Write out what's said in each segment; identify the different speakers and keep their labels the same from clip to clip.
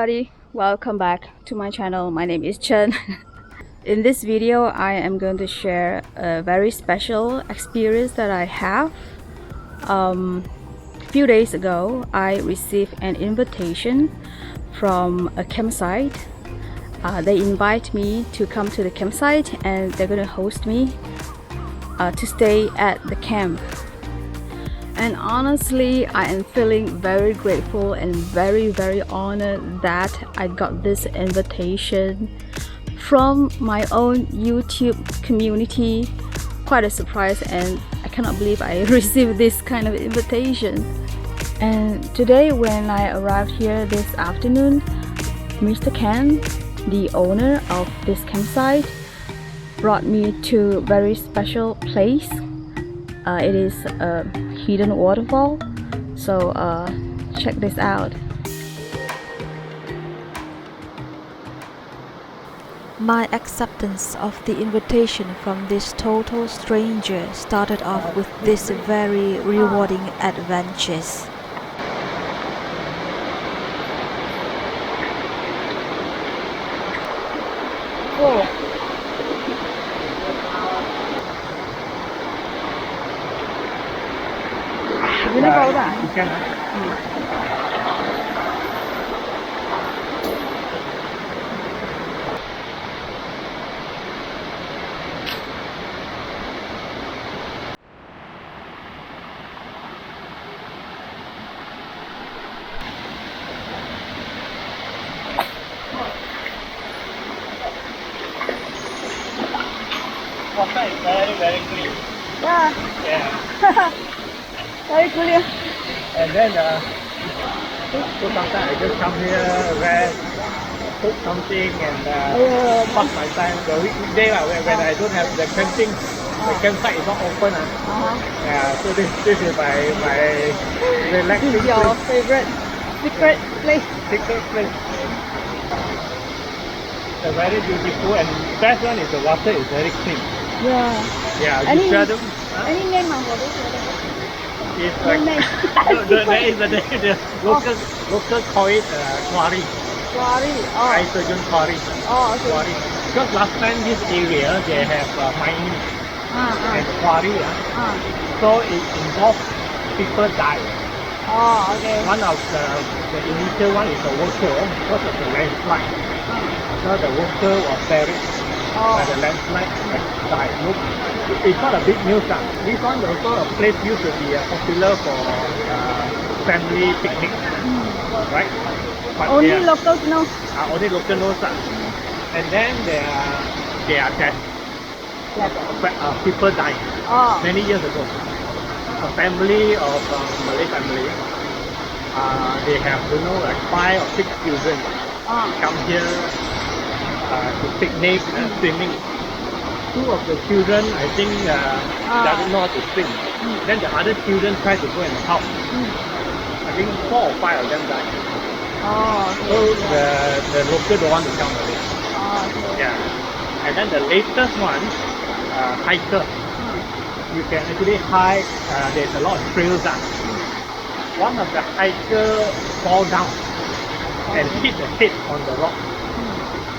Speaker 1: everybody, welcome back to my channel. My name is Chen. In this video I am going to share a very special experience that I have. A few days ago I received an invitation from a campsite. They invite me to come to the campsite and they're going to host me to stay at the camp. And honestly, I am feeling very grateful and very honored that I got this invitation from my own YouTube community. Quite a surprise, and I cannot believe I received this kind of invitation. And today when I arrived here this afternoon, Mr. Ken, the owner of this campsite, brought me to a very special place. It is a hidden waterfall, so check this out.
Speaker 2: My acceptance of the invitation from this total stranger started off with this very rewarding adventures.
Speaker 1: Oh. Ini kau dah?
Speaker 3: Ikan. Water is very clean.
Speaker 1: Yeah.
Speaker 3: Yeah.
Speaker 1: Very clear.
Speaker 3: And then so sometimes I just come here, rest, cook something, and pass my time. The weekday when I don't have the camping, the campsite is not open. Yeah, so this is my relaxing
Speaker 1: This is your
Speaker 3: place.
Speaker 1: favorite secret place.
Speaker 3: Secret place. It's very beautiful, and best one is the water is very clean.
Speaker 1: Yeah.
Speaker 3: Yeah,
Speaker 1: Any
Speaker 3: you seldom.
Speaker 1: Any name for this water?
Speaker 3: It's
Speaker 1: No
Speaker 3: like
Speaker 1: name.
Speaker 3: the local call it quarry.
Speaker 1: Quarry. Oh.
Speaker 3: Hydrogen quarry.
Speaker 1: Oh, okay.
Speaker 3: Quarry. Because last time this area they have mining and quarry. So it involves people die.
Speaker 1: Oh, okay.
Speaker 3: One of the initial one is the worker because of the landslide. So the worker was buried by the landslide and died. Look, it's not a big news. This one also a place used to be popular for family picnic, right? But
Speaker 1: Only locals know.
Speaker 3: only local knows. And then there are deaths. People died many years ago. A family of Malay family, they have like 5 or 6 children come here to picnic and swimming. 2 of the children, I think, doesn't know how to swim. Then the other children try to go and help. I think 4 or 5 of them died.
Speaker 1: Okay.
Speaker 3: So the local don't want to come away.
Speaker 1: Okay.
Speaker 3: Yeah. And then the latest one, hiker. You can actually hike. There's a lot of trails. One of the hiker fall down and hit the head on the rock.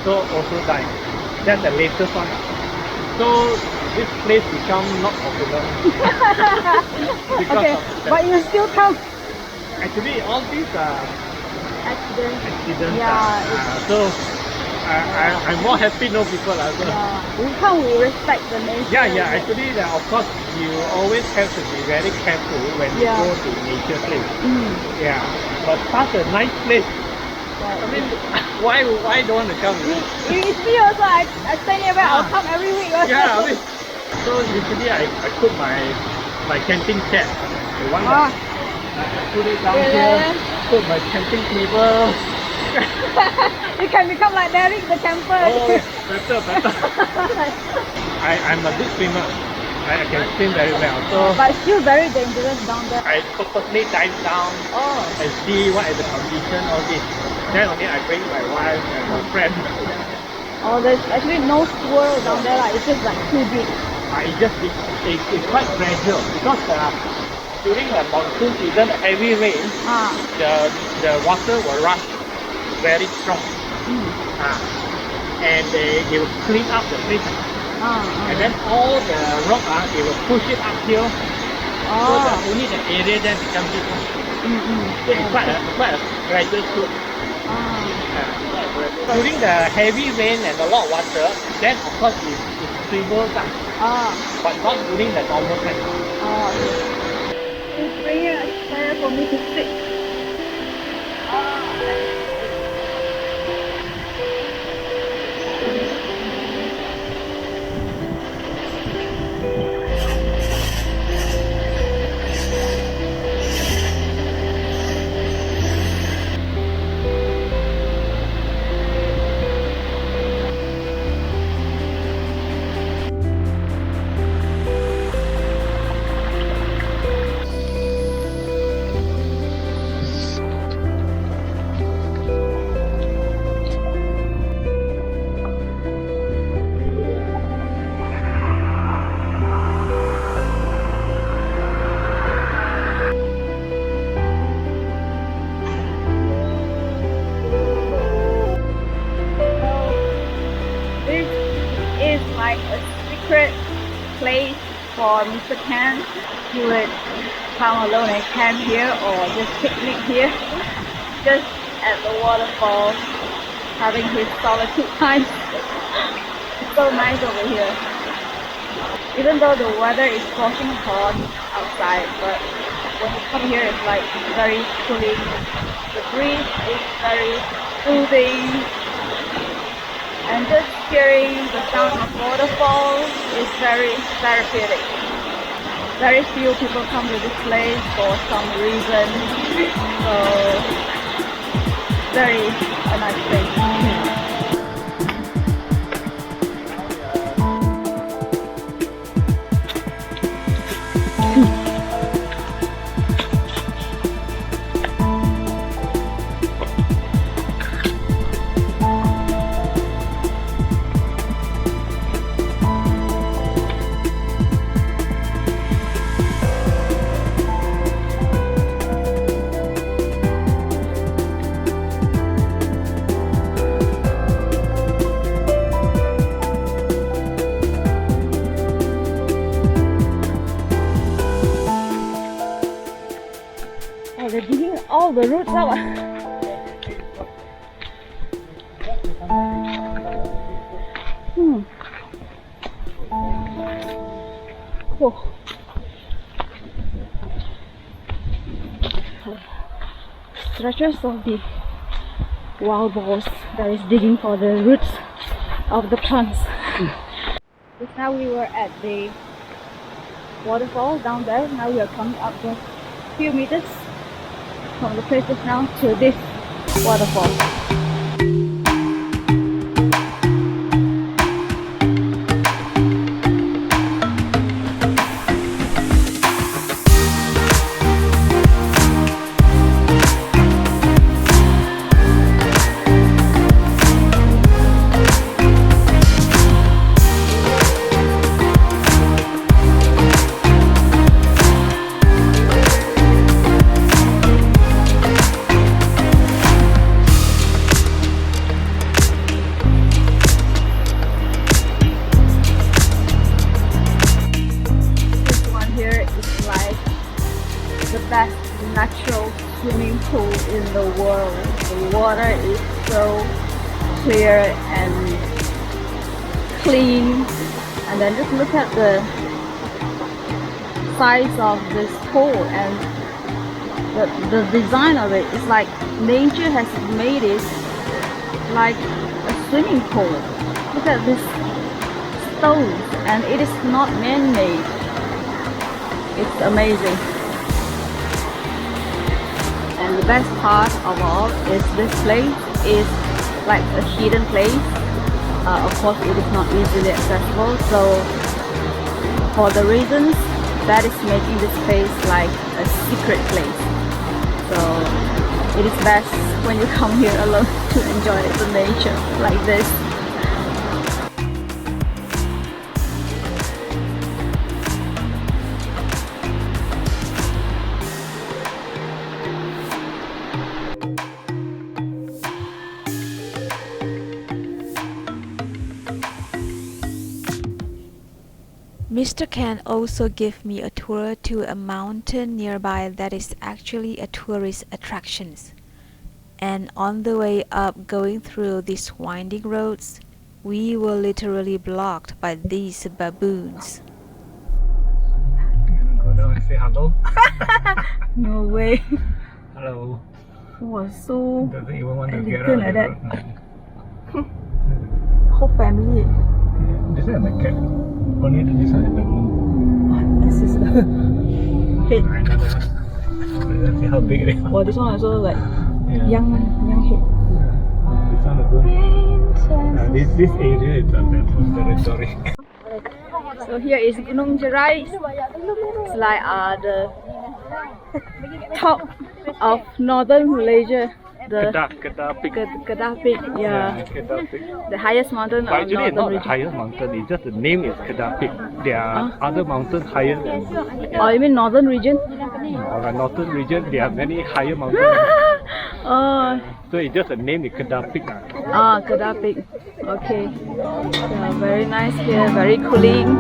Speaker 3: So also died. That's the latest one. So this place become not popular because
Speaker 1: Okay,
Speaker 3: of that.
Speaker 1: but you still come.
Speaker 3: Actually, all these are
Speaker 1: Accident.
Speaker 3: accidents.
Speaker 1: Yeah,
Speaker 3: So I'm more happy no people are so.
Speaker 1: We come, we respect the nature.
Speaker 3: Yeah. Actually, of course, you always have to be very careful when you go to nature place. Yeah, but such a nice place. I mean, why don't want to come?
Speaker 1: You see also, I stay nearby. I'll come every week also.
Speaker 3: Yeah, I mean, so usually I put my camping chair. The one that I put it down here, put my camping table.
Speaker 1: You can become like Derek the camper.
Speaker 3: Oh, better. I'm a good swimmer. I can swim very well. So
Speaker 1: But still very dangerous down there.
Speaker 3: I purposely dive down and see what is the condition of this. Then only I bring my wife and my friend.
Speaker 1: There's actually no swirl down there. It's just like too big.
Speaker 3: It's quite fragile because during the monsoon season, heavy rain, the water will rush very strong. And they will clean up the place. And then all the rock, they will push it uphill. So that only the area then becomes different. So it's quite a gradual slope. During the heavy rain and a lot of water, then of course it swivels up. But not during the normal time.
Speaker 1: It's really a chair for me to sit. Like a secret place for Mr. Ken. He would come alone and camp here or just picnic here, just at the waterfall, having his solitude time. It's so nice over here. Even though the weather is scorching hot outside, but when you come here it's like very cooling. The breeze is very soothing. And just hearing the sound of waterfall is very therapeutic. Very few people come to this place for some reason, so very a nice place. They're digging all the roots out. Oh. Stretches of the wild boars that is digging for the roots of the plants. Just now we were at the waterfall down there. Now we are coming up just a few meters from the place just now to this waterfall. Best natural swimming pool in the world. The water is so clear and clean, and then just look at the size of this pool and the design of it. It's like nature has made it like a swimming pool. Look at this stones, and it is not man-made. It's amazing. And the best part of all is this place is like a hidden place. Of course it is not easily accessible, so for the reasons that is making this place like a secret place. So it is best when you come here alone to enjoy the nature like this.
Speaker 2: Mr. Ken also gave me a tour to a mountain nearby that is actually a tourist attraction. And on the way up going through these winding roads, we were literally blocked by these baboons.
Speaker 3: Go down and say hello.
Speaker 1: No way.
Speaker 3: Hello.
Speaker 1: Was so
Speaker 3: Doesn't even want to get
Speaker 1: elegant
Speaker 3: out.
Speaker 1: like that. Whole family.
Speaker 3: This is the cat. Only this one is the moon.
Speaker 1: This is the head.
Speaker 3: Another one. Let's see how big it is.
Speaker 1: Well, this one also like
Speaker 3: Yeah.
Speaker 1: young head.
Speaker 3: This one is good. This area is a bedroom territory.
Speaker 1: So here is Gunung Jerai. It's like the top of northern Malaysia. The
Speaker 3: Kedah Peak.
Speaker 1: Kedah Peak, yeah.
Speaker 3: Kedah Peak.
Speaker 1: The highest mountain
Speaker 3: But
Speaker 1: of
Speaker 3: actually, it's
Speaker 1: northern
Speaker 3: not the
Speaker 1: region.
Speaker 3: highest mountain. It's just the name is Kedah Peak. There are other mountains higher than.
Speaker 1: Oh, you mean northern region?
Speaker 3: Or the northern region, there are many higher mountains.
Speaker 1: Oh,
Speaker 3: So it's just the name is Kedah Peak.
Speaker 1: Kedah Peak. Okay. Yeah, very nice here, very cooling.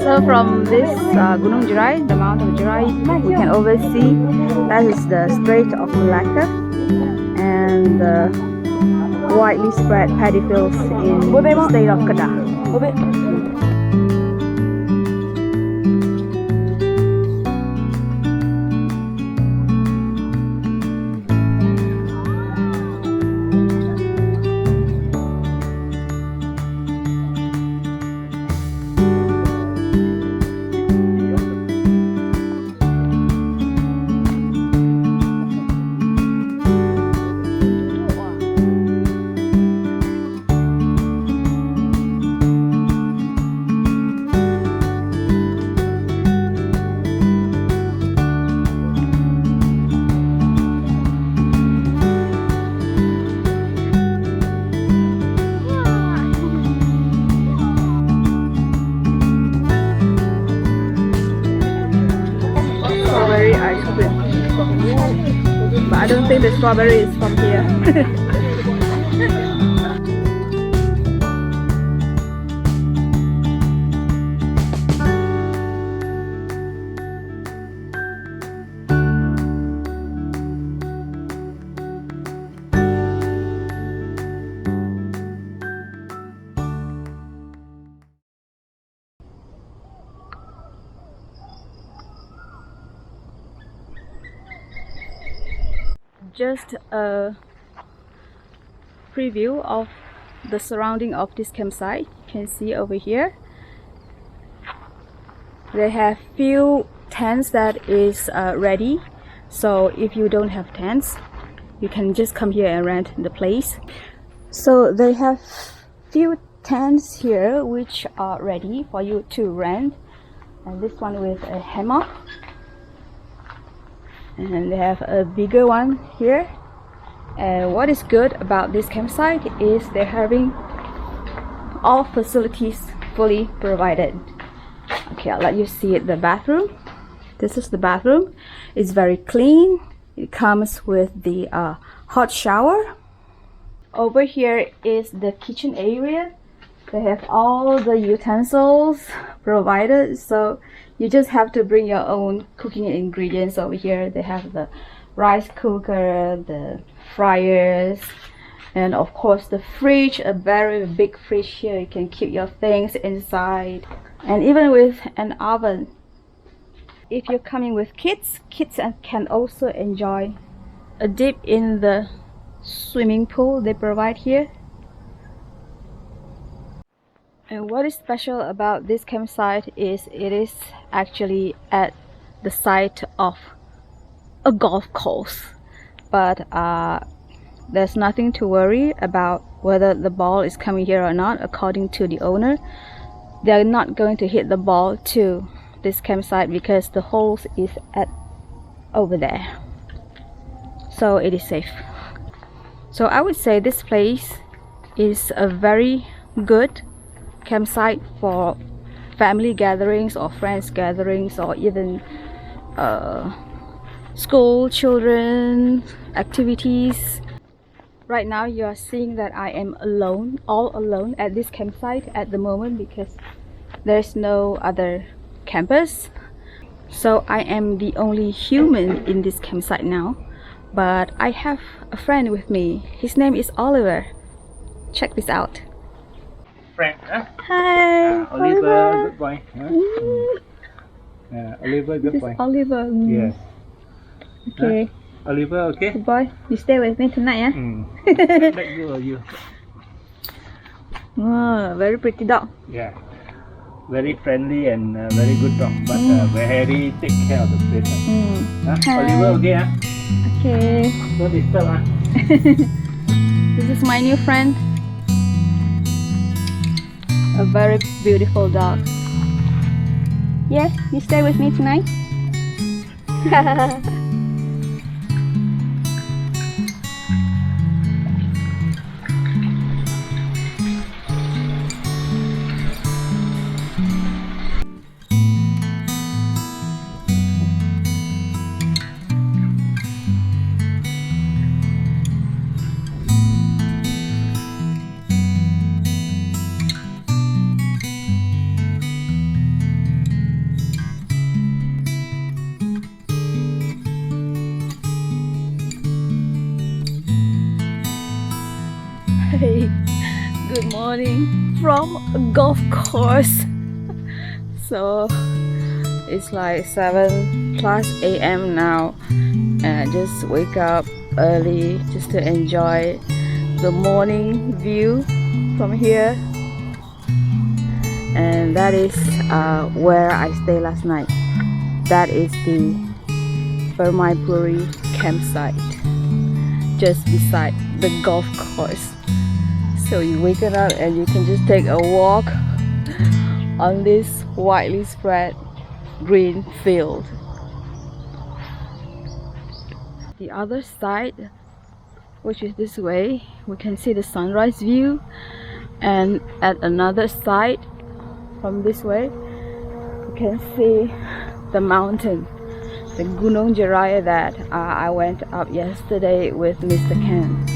Speaker 1: So from this Gunung Jerai, the Mount of Jerai, we can oversee that is the Strait of Malacca and the widely spread paddy fields in the state of Kedah. Strawberry ice cream. But I don't think the strawberry is from here. Just a preview of the surrounding of this campsite. You can see over here they have few tents that is ready, so if you don't have tents you can just come here and rent the place. So they have few tents here which are ready for you to rent, and this one with a hammock. And they have a bigger one here. And what is good about this campsite is they're having all facilities fully provided. Okay, I'll let you see it, the bathroom. This is the bathroom. It's very clean. It comes with the hot shower. Over here is the kitchen area. They have all the utensils provided, so you just have to bring your own cooking ingredients. Over here they have the rice cooker, the fryers, and of course the fridge, a very big fridge here. You can keep your things inside, and even with an oven. If you're coming with kids can also enjoy a dip in the swimming pool they provide here. And what is special about this campsite is it is actually at the site of a golf course, but there's nothing to worry about whether the ball is coming here or not. According to the owner, they're not going to hit the ball to this campsite because the holes is at over there, so it is safe. So I would say this place is a very good campsite for family gatherings or friends gatherings, or even school children activities. Right now you are seeing that I am alone, all alone at this campsite at the moment because there's no other campus. So I am the only human in this campsite now, but I have a friend with me. His name is Oliver. Check this out.
Speaker 3: Friend, huh?
Speaker 1: Hi,
Speaker 3: Oliver, good boy. Huh? Oliver, good
Speaker 1: This
Speaker 3: boy.
Speaker 1: is Oliver.
Speaker 3: Yes.
Speaker 1: Okay.
Speaker 3: Oliver, okay?
Speaker 1: Good boy. You stay with me tonight, yeah?
Speaker 3: Like you or you?
Speaker 1: Oh, very pretty dog.
Speaker 3: Yeah. Very friendly and very good dog, but very take care of the place. Huh?
Speaker 1: Hi.
Speaker 3: Oliver, okay? Huh?
Speaker 1: Okay.
Speaker 3: Don't disturb, huh?
Speaker 1: This is my new friend. A very beautiful dog. Yes, you stay with me tonight? Hey, good morning from a golf course. So it's like 7+ a.m. now, and I just wake up early just to enjoy the morning view from here. And that is where I stayed last night. That is the Permaipura campsite, just beside the golf course. So you wake up and you can just take a walk on this widely spread green field. The other side, which is this way, we can see the sunrise view, and at another side from this way you can see the mountain, the Gunung Jiraya that I went up yesterday with Mr. Ken.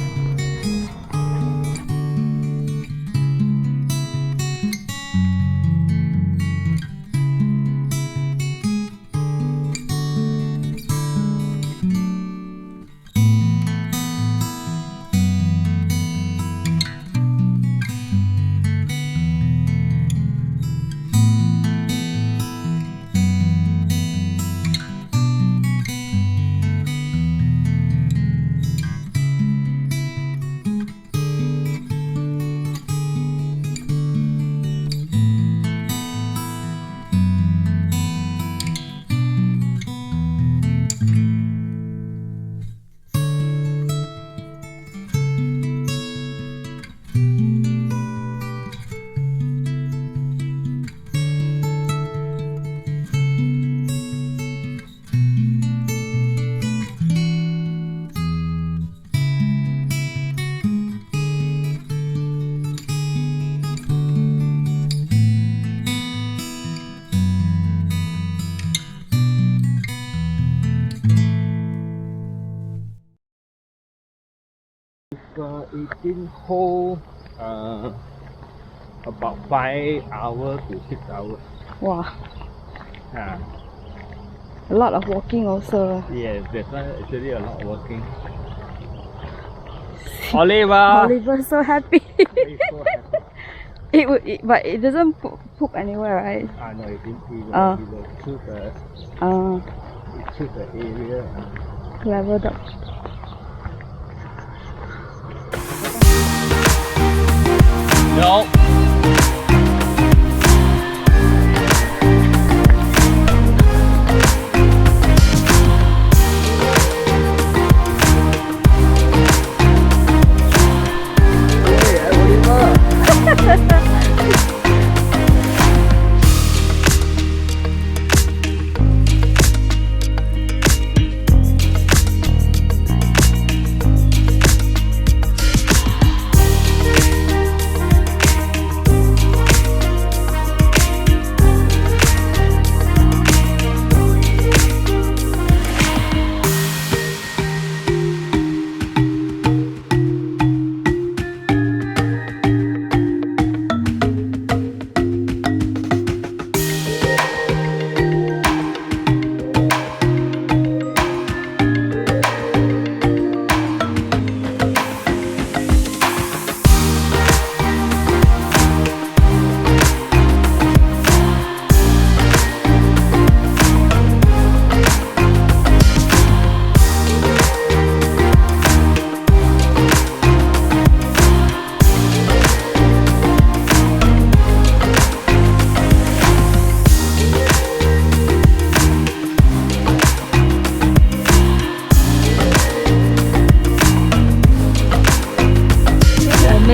Speaker 3: For 18 hole, about 5 hours to 6 hours.
Speaker 1: Wow,
Speaker 3: Yeah.
Speaker 1: a lot of walking also.
Speaker 3: Yes, there's actually a lot of walking. Oliver!
Speaker 1: Oliver's so happy.
Speaker 3: He's so happy.
Speaker 1: But it doesn't poop anywhere, right?
Speaker 3: No, he will choose the area.
Speaker 1: Clever dog.
Speaker 3: No.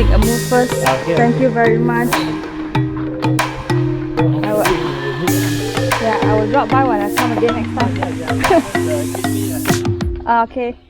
Speaker 1: make a move first.
Speaker 3: Okay.
Speaker 1: Thank you very much. I will drop by when I come again next time. Okay.